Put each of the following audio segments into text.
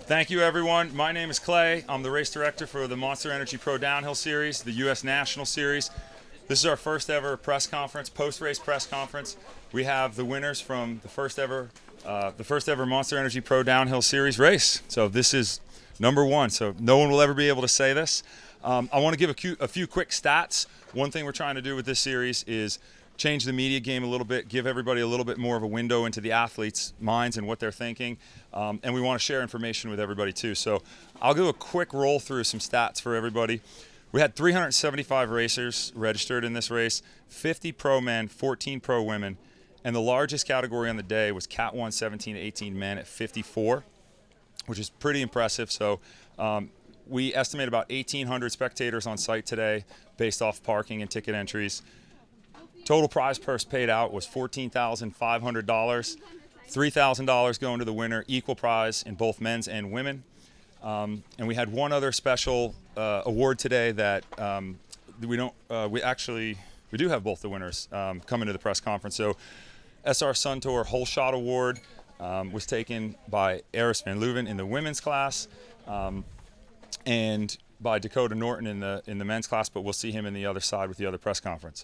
Thank you, everyone. My name is Clay. I'm the race director for the Monster Energy Pro Downhill Series, the U.S. National Series. This is our first ever press conference, post-race press conference. We have the winners from the first ever Monster Energy Pro Downhill Series race. So this is number one. So no one will ever be able to say this. I want to give a few quick stats. One thing we're trying to do with this series is change the media game a little bit, give everybody a little bit more of a window into the athletes' minds and what they're thinking. And we want to share information with everybody too. So I'll do a quick roll through some stats for everybody. We had 375 racers registered in this race, 50 pro men, 14 pro women, and the largest category on the day was Cat 1 17 to 18 men at 54, which is pretty impressive. So we estimate about 1,800 spectators on site today based off parking and ticket entries. Total prize purse paid out was $14,500, $3,000 going to the winner, equal prize in both men's and women. And we had one other special award today that we do have both the winners coming to the press conference. So SR Sun Tour Whole Shot Award was taken by Erice Van Leuven in the women's class and by Dakotah Nortan in the men's class, but we'll see him in the other side with the other press conference.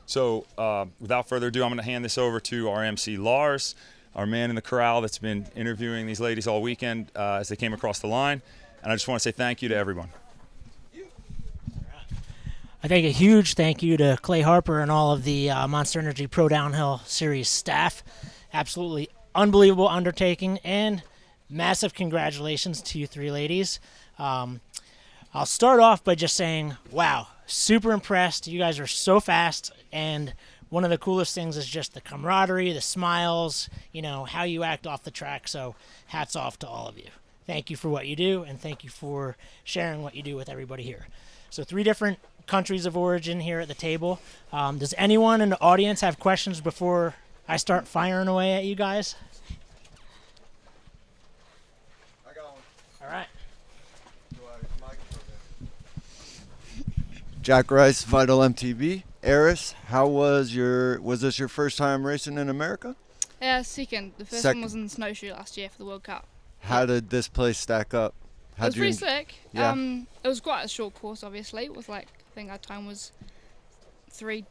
So without further ado, I'm going to hand this over to our MC Lars, our man in the corral that's been interviewing these ladies all weekend as they came across the line. And I just want to say thank you to everyone. I think a huge thank you to Clay Harper and all of the Monster Energy Pro Downhill Series staff. Absolutely unbelievable undertaking, and massive congratulations to you three ladies. I'll start off by just saying, wow, super impressed. You guys are so fast, and one of the coolest things is just the camaraderie, the smiles, how you act off the track. So hats off to all of you. Thank you for what you do, and thank you for sharing what you do with everybody here. So 3 different countries of origin here at the table. Does anyone in the audience have questions before I start firing away at you guys? I got one. All right. Jack Rice, Vital MTV. Erice, was this your first time racing in America? Yeah, second. The first one was in Snowshoe last year for the World Cup. How did this place stack up? It was pretty slick. Yeah. It was quite a short course, obviously. It was I think our time was 3:15,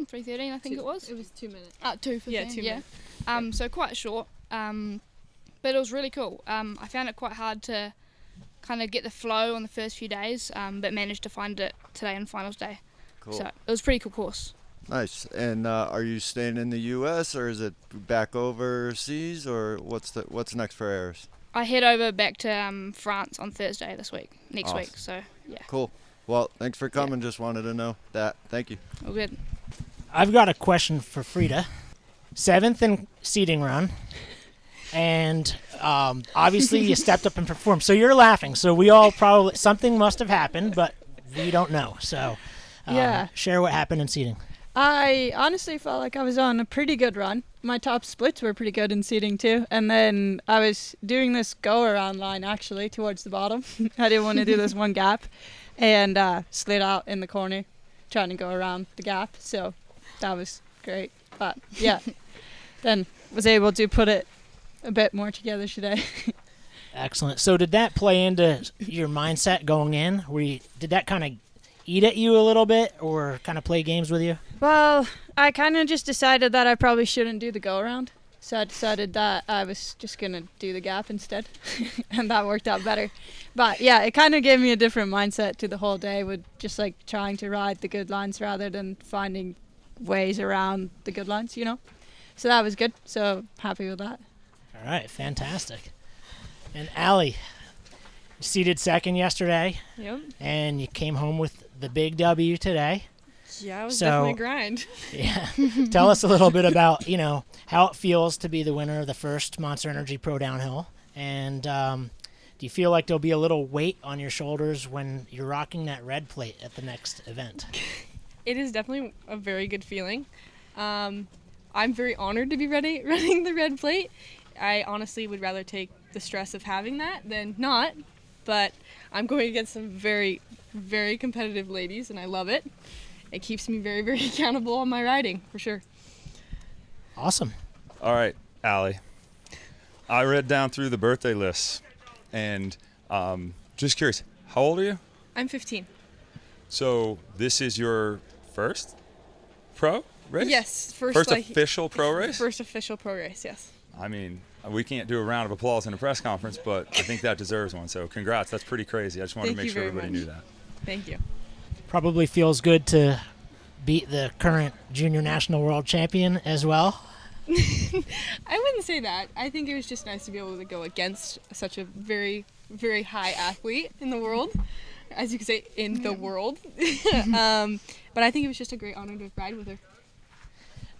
3:13, I think it was. It was 2 minutes. 2:15, Yeah, 2 minutes. So quite short, but it was really cool. I found it quite hard to kind of get the flow on the first few days, but managed to find it today on finals day. Cool. So it was a pretty cool course. Nice. And are you staying in the U.S. or is it back overseas, or what's next for Erice? I head over back to France on Thursday next week. Awesome. So yeah. Cool. Well, thanks for coming. Just wanted to know that. Thank you. All good. I've got a question for Frida. 7th in seating run, and obviously you stepped up and performed. So you're laughing. So we all probably, something must have happened, but we don't know. So Yeah. share what happened in seating. I honestly felt like I was on a pretty good run. My top splits were pretty good in seating too. And then I was doing this go-around line actually towards the bottom. I didn't want to do this one gap, and slid out in the corner trying to go around the gap. So that was great. But yeah, then was able to put it a bit more together today. Excellent. So did that play into your mindset going in? Did that kind of eat at you a little bit, or kind of play games with you? Well, I kind of just decided that I probably shouldn't do the go-around. So I decided that I was just going to do the gap instead, and that worked out better. But yeah, it kind of gave me a different mindset to the whole day, with just trying to ride the good lines rather than finding ways around the good lines, So that was good. So happy with that. All right, fantastic. And Allie, seated second yesterday. Yep. And you came home with the big W today. Yeah, it was definitely a grind. Yeah. Tell us a little bit about, how it feels to be the winner of the first Monster Energy Pro Downhill. And do you feel like there'll be a little weight on your shoulders when you're rocking that red plate at the next event? It is definitely a very good feeling. I'm very honored to be running the red plate. I honestly would rather take the stress of having that than not, but I'm going against some very, very competitive ladies, and I love it. It keeps me very, very accountable on my riding, for sure. Awesome. All right, Allie. I read down through the birthday lists. And just curious, how old are you? I'm 15. So this is your first pro race? Yes, First official pro race? First official pro race, yes. I mean, we can't do a round of applause in a press conference, but I think that deserves one. So congrats. That's pretty crazy. I just wanted to Thank make you sure very everybody much. knew that. Thank you. Probably feels good to beat the current junior national world champion as well. I wouldn't say that. I think it was just nice to be able to go against such a very, very high athlete in the world, as you could say, in the world. But I think it was just a great honor to ride with her.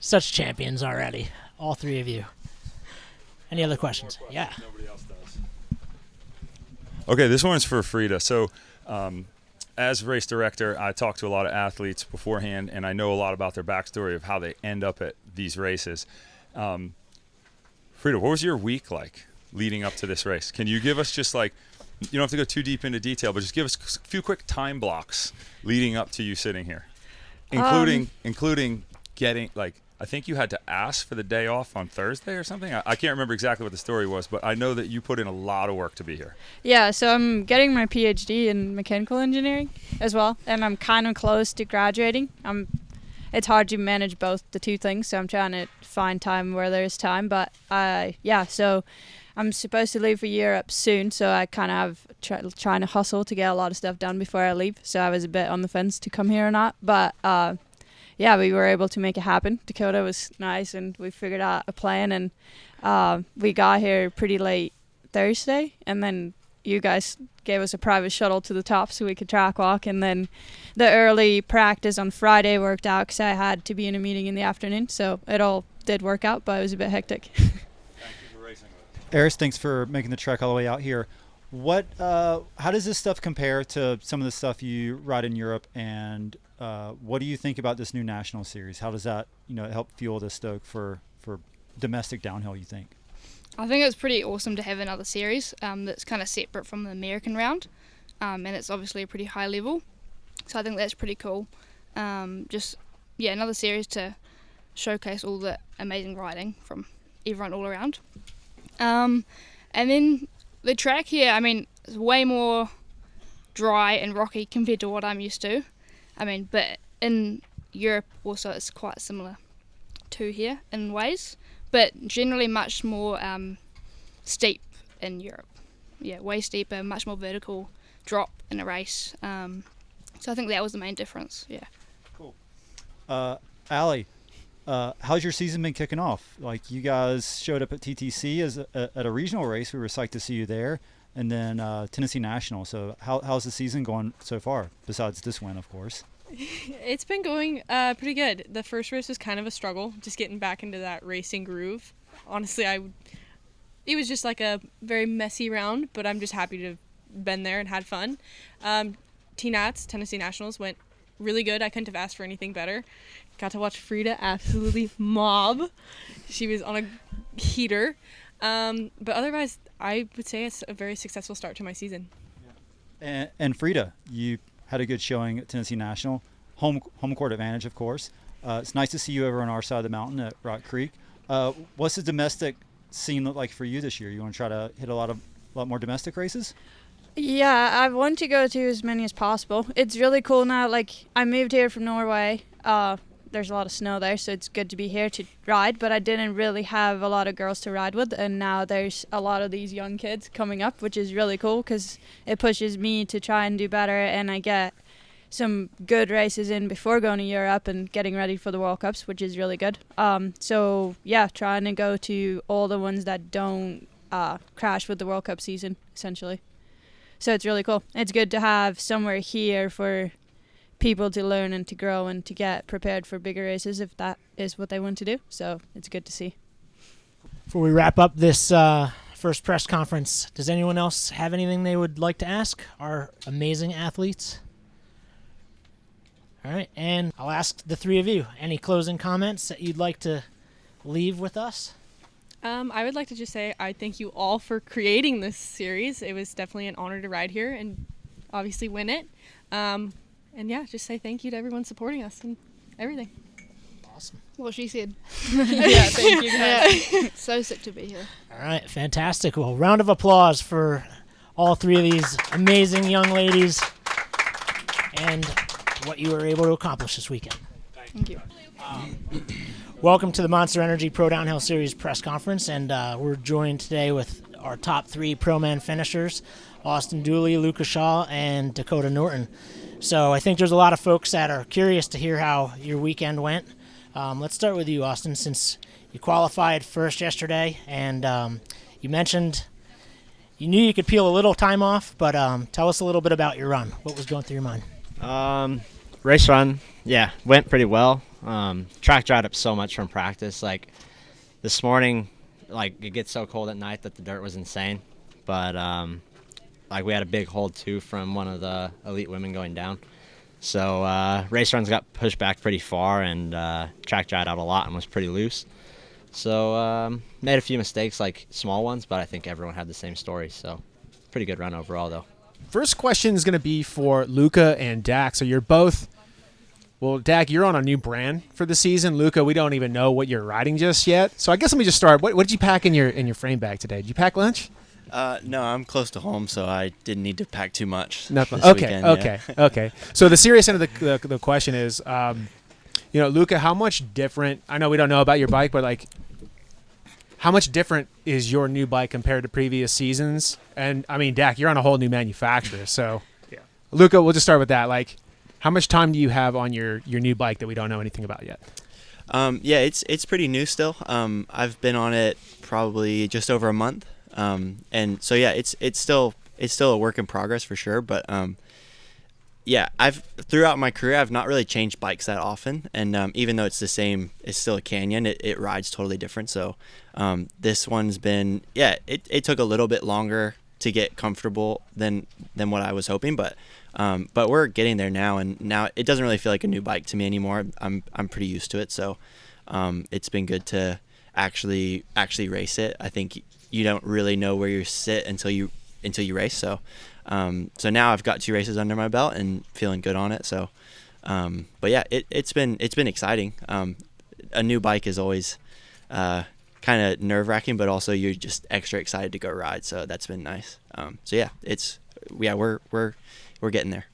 Such champions already, all three of you. Any other questions? Yeah. Nobody else does. Okay, this one's for Frida. So, as race director, I talk to a lot of athletes beforehand, and I know a lot about their backstory of how they end up at these races. Frida, what was your week like leading up to this race? Can you give us just like, you don't have to go too deep into detail, but just give us a few quick time blocks leading up to you sitting here, including getting like, I think you had to ask for the day off on Thursday or something. I can't remember exactly what the story was, but I know that you put in a lot of work to be here. Yeah, so I'm getting my PhD in mechanical engineering as well, and I'm kind of close to graduating. It's hard to manage both the two things, so I'm trying to find time where there's time. But so I'm supposed to leave for Europe soon, so I kind of have trying to hustle to get a lot of stuff done before I leave. So I was a bit on the fence to come here or not, but we were able to make it happen. Dakotah was nice, and we figured out a plan, and we got here pretty late Thursday, and then you guys gave us a private shuttle to the top so we could track walk, and then the early practice on Friday worked out because I had to be in a meeting in the afternoon, so it all did work out, but it was a bit hectic. Thank you for racing with us. Erice, thanks for making the trek all the way out here. How does this stuff compare to some of the stuff you ride in Europe, and what do you think about this new national series? How does that, help fuel the stoke for domestic downhill, you think? I think it's pretty awesome to have another series that's kind of separate from the American round, and it's obviously a pretty high level, so I think that's pretty cool. Another series to showcase all the amazing riding from everyone all around. And then the track here, I mean, it's way more dry and rocky compared to what I'm used to. I mean, but in Europe also it's quite similar to here in ways, but generally much more steep in Europe. Yeah, way steeper, much more vertical drop in a race. So I think that was the main difference, yeah. Cool. Allie, how's your season been kicking off? Like, you guys showed up at TTC at a regional race. We were psyched to see you there. And then Tennessee National. So how's the season going so far, besides this win, of course? It's been going pretty good. The first race was kind of a struggle, just getting back into that racing groove. Honestly, it was just like a very messy round, but I'm just happy to have been there and had fun. T-Nats, Tennessee Nationals, went really good. I couldn't have asked for anything better. Got to watch Frida absolutely mob. She was on a heater. But otherwise, I would say it's a very successful start to my season. And Frida, you had a good showing at Tennessee National. Home court advantage, of course. It's nice to see you over on our side of the mountain at Rock Creek. What's the domestic scene look like for you this year? You want to try to hit a lot more domestic races? Yeah, I want to go to as many as possible. It's really cool now. Like, I moved here from Norway. There's a lot of snow there, so it's good to be here to ride, but I didn't really have a lot of girls to ride with, and now there's a lot of these young kids coming up, which is really cool because it pushes me to try and do better, and I get some good races in before going to Europe and getting ready for the World Cups, which is really good. Trying to go to all the ones that don't crash with the World Cup season, essentially. So it's really cool. It's good to have somewhere here for people to learn and to grow and to get prepared for bigger races if that is what they want to do. So it's good to see. Before we wrap up this first press conference, does anyone else have anything they would like to ask our amazing athletes? All right, and I'll ask the three of you, any closing comments that you'd like to leave with us? I would like to just say I thank you all for creating this series. It was definitely an honor to ride here and obviously win it. Just say thank you to everyone supporting us and everything. Awesome. What she said. Yeah, thank you guys. So sick to be here. All right, fantastic. Well, round of applause for all three of these amazing young ladies and what you were able to accomplish this weekend. Thank you. Welcome to the Monster Energy Pro Downhill Series press conference, and we're joined today with our top 3 pro-man finishers, Austin Dooley, Luca Shaw, and Dakotah Nortan. So I think there's a lot of folks that are curious to hear how your weekend went. Let's start with you, Austin, since you qualified first yesterday, and you mentioned you knew you could peel a little time off, but tell us a little bit about your run. What was going through your mind? Race run, went pretty well. Track dried up so much from practice. Like this morning, like it gets so cold at night that the dirt was insane. But like we had a big hold too from one of the elite women going down. So race runs got pushed back pretty far, and track dried out a lot and was pretty loose. So made a few mistakes, like small ones, but I think everyone had the same story. So pretty good run overall, though. First question is going to be for Luca and Dak. So you're both, well, Dak, you're on a new brand for the season. Luca, we don't even know what you're riding just yet. So I guess let me just start. What did you pack in your frame bag today? Did you pack lunch? No, I'm close to home, so I didn't need to pack too much. Nothing. This Okay, weekend, okay, okay. So the serious end of the question is, Luca, how much different? I know we don't know about your bike, but like, how much different is your new bike compared to previous seasons? And I mean, Dak, you're on a whole new manufacturer, so Yeah. Luca, we'll just start with that. Like, how much time do you have on your new bike that we don't know anything about yet? It's pretty new still. I've been on it probably just over a month. And so it's still a work in progress for sure, but I've throughout my career I've not really changed bikes that often, and even though it's the same, it's still a Canyon, it rides totally different. So this one's been it took a little bit longer to get comfortable than what I was hoping, but we're getting there now, and now it doesn't really feel like a new bike to me anymore. I'm pretty used to it, so it's been good to actually race it. I think you don't really know where you sit until you race. So now I've got 2 races under my belt and feeling good on it. So, but yeah, it's been exciting. A new bike is always kind of nerve wracking, but also you're just extra excited to go ride. So that's been nice. We're getting there.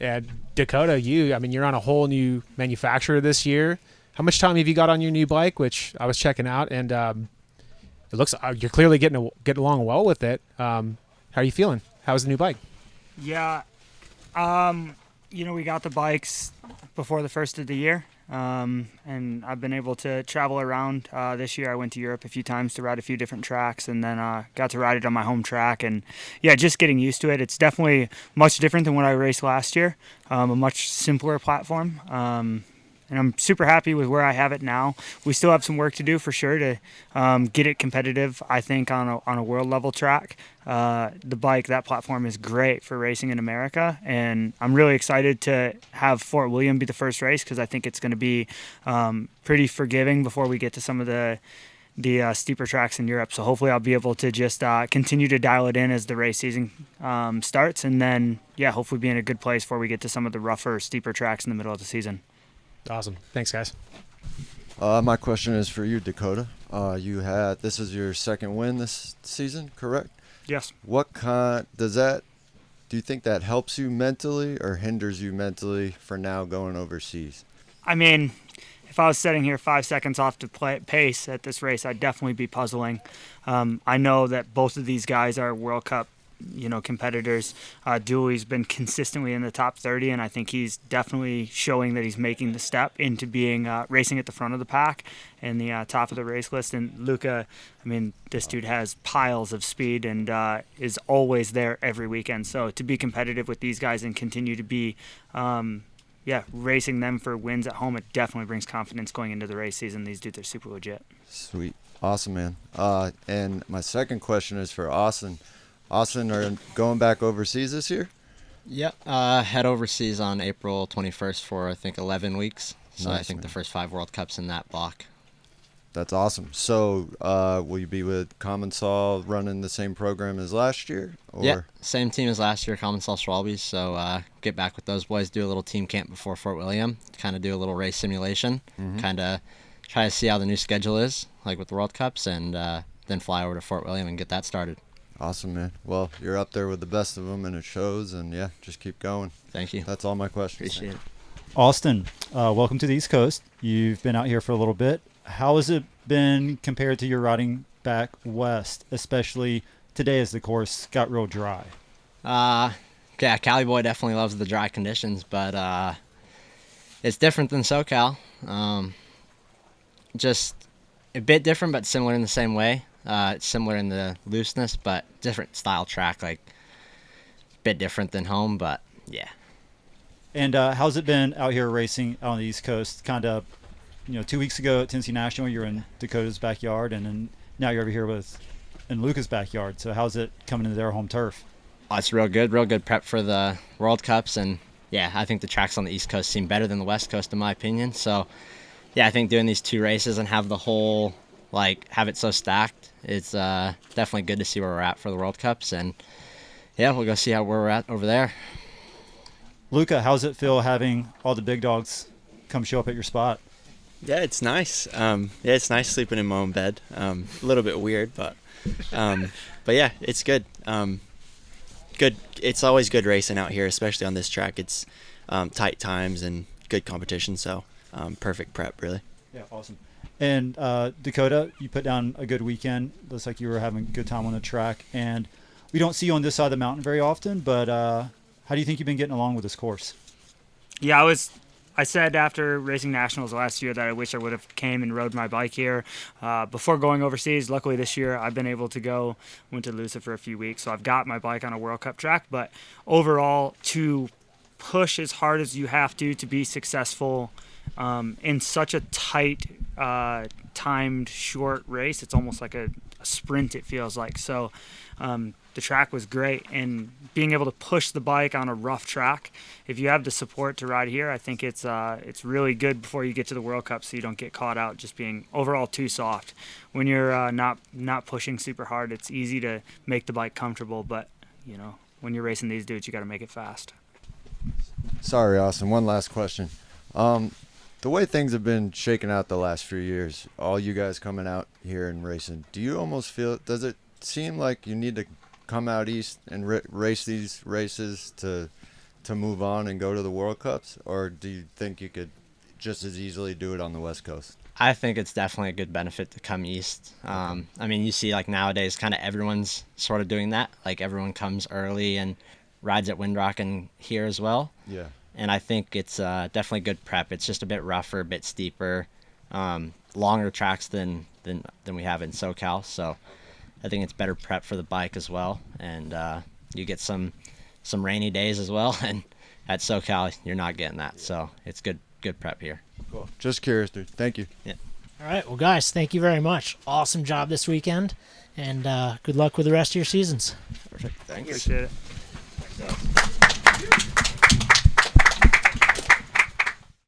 Yeah, Dakotah, you're on a whole new manufacturer this year. How much time have you got on your new bike, which I was checking out, and it looks you're clearly getting along well with it. How are you feeling? How's the new bike? Yeah, we got the bikes before the first of the year, and I've been able to travel around. This year I went to Europe a few times to ride a few different tracks, and then got to ride it on my home track. And yeah, just getting used to it. It's definitely much different than what I raced last year. A much simpler platform. And I'm super happy with where I have it now. We still have some work to do for sure to get it competitive, I think, on a world level track. That platform is great for racing in America, and I'm really excited to have Fort William be the first race, because I think it's going to be pretty forgiving before we get to some of the steeper tracks in Europe. So hopefully I'll be able to just continue to dial it in as the race season starts, and then hopefully be in a good place before we get to some of the rougher, steeper tracks in the middle of the season. Awesome. Thanks, guys. My question is for you, Dakotah. This is your second win this season, correct? Yes. Do you think that helps you mentally or hinders you mentally for now going overseas? I mean, if I was sitting here 5 seconds off to pace at this race, I'd definitely be puzzling. I know that both of these guys are World Cup competitors. Dooley's been consistently in the top 30, and I think he's definitely showing that he's making the step into being racing at the front of the pack and the top of the race list. And Luca, this dude has piles of speed and is always there every weekend. So to be competitive with these guys and continue to be racing them for wins at home, it definitely brings confidence going into the race season. These dudes are super legit. Sweet. Awesome, man. And my second question is for Austin. Austin, are going back overseas this year? Yep. Head overseas on April 21st for, I think, 11 weeks. So Nice, I think man. the first 5 World Cups in that block. That's awesome. So will you be with Common Sol running the same program as last year? Or? Yeah, same team as last year, Common Sol Schwalbe's. So get back with those boys, do a little team camp before Fort William, kind of do a little race simulation, kind of try to see how the new schedule is, like with the World Cups, and then fly over to Fort William and get that started. Awesome, man. Well, you're up there with the best of them, and it shows. And yeah, just keep going. Thank you. That's all my questions. Appreciate it. Austin, welcome to the East Coast. You've been out here for a little bit. How has it been compared to your riding back west, especially today as the course got real dry? Yeah, Cali boy definitely loves the dry conditions, but it's different than SoCal. Just a bit different, but similar in the same way. It's similar in the looseness, but different style track, like a bit different than home, but yeah. And how's it been out here racing out on the East Coast? Kind of, 2 weeks ago at Tennessee National, you were in Dakotah's backyard, and then now you're over here in Luca's backyard. So how's it coming into their home turf? Oh, it's real good prep for the World Cups, and yeah, I think the tracks on the East Coast seem better than the West Coast in my opinion. So yeah, I think doing these 2 races and have the whole, have it so stacked, it's definitely good to see where we're at for the World Cups, and yeah, we'll go see where we're at over there. Luca, how's it feel having all the big dogs come show up at your spot? Yeah, it's nice. It's nice sleeping in my own bed. A little bit weird, but yeah, it's good. Good. It's always good racing out here, especially on this track. It's tight times and good competition, so perfect prep, really. Yeah, awesome. And Dakotah, you put down a good weekend. Looks like you were having a good time on the track, and we don't see you on this side of the mountain very often, but how do you think you've been getting along with this course? Yeah, I said after racing nationals last year that I wish I would have came and rode my bike here before going overseas. Luckily this year I've been able to went to Luca for a few weeks, so I've got my bike on a World Cup track. But overall, to push as hard as you have to be successful in such a tight, timed, short race, it's almost like a sprint, it feels like. So the track was great, and being able to push the bike on a rough track, if you have the support to ride here, I think it's really good before you get to the World Cup, so you don't get caught out just being overall too soft. When you're not pushing super hard, it's easy to make the bike comfortable, but when you're racing these dudes, you got to make it fast. Sorry, Austin. One last question. The way things have been shaken out the last few years, all you guys coming out here and racing, do you almost feel, does it seem like you need to come out east and race these races to move on and go to the World Cups, or do you think you could just as easily do it on the West Coast? I think it's definitely a good benefit to come east. I mean, you see nowadays kind of everyone's sort of doing that. Everyone comes early and rides at Windrock and here as well. Yeah. And I think it's definitely good prep. It's just a bit rougher, a bit steeper, longer tracks than we have in SoCal. So I think it's better prep for the bike as well. And you get some rainy days as well. And at SoCal, you're not getting that. So it's good prep here. Cool. Just curious, dude. Thank you. Yeah. All right. Well, guys, thank you very much. Awesome job this weekend, and good luck with the rest of your seasons. Perfect. Thanks. Appreciate it.